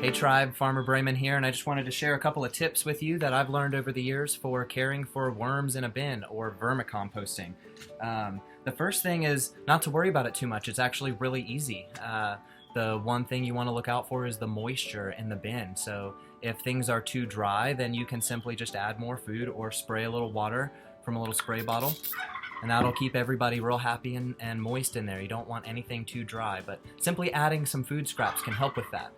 Hey tribe, Farmer Bremen here, and I just wanted to share a couple of tips with you that I've learned over the years for caring for worms in a bin, or vermicomposting. The first thing is not to worry about it too much. It's actually really easy. The one thing you want to look out for is the moisture in the bin. So if things are too dry, then you can simply just add more food or spray a little water from a little spray bottle, and that'll keep everybody real happy and moist in there. You don't want anything too dry, but simply adding some food scraps can help with that.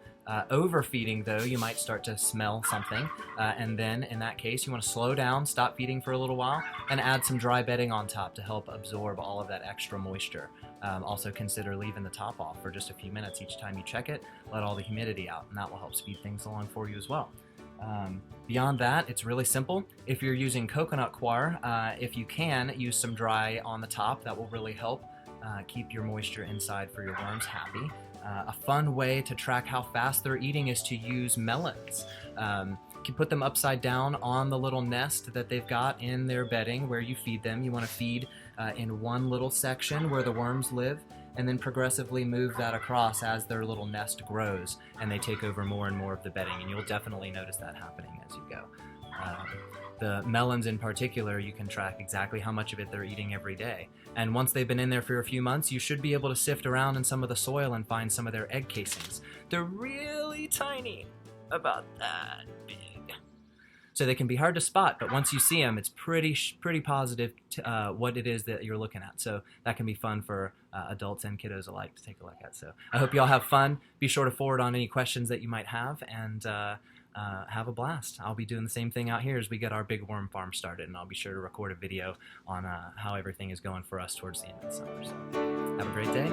Overfeeding, though, you might start to smell something, and then in that case you want to slow down, stop feeding for a little while, and add some dry bedding on top to help absorb all of that extra moisture. Also consider leaving the top off for just a few minutes each time you check it. Let all the humidity out, and that will help speed things along for you as well. Beyond that, it's really simple. If you're using coconut coir, if you can, use some dry on the top. That will really help keep your moisture inside for your worms happy. A fun way to track how fast they're eating is to use melons. You can put them upside down on the little nest that they've got in their bedding where you feed them. You want to feed in one little section where the worms live, and then progressively move that across as their little nest grows and they take over more and more of the bedding, and you'll definitely notice that happening as you go. The melons in particular, you can track exactly how much of it they're eating every day. And once they've been in there for a few months, you should be able to sift around in some of the soil and find some of their egg casings. They're really tiny, about that big. So they can be hard to spot, but once you see them, it's pretty positive what it is that you're looking at. So that can be fun for adults and kiddos alike to take a look at. So I hope you all have fun. Be sure to forward on any questions that you might have, and have a blast. I'll be doing the same thing out here as we get our big worm farm started, and I'll be sure to record a video on how everything is going for us towards the end of the summer. So have a great day.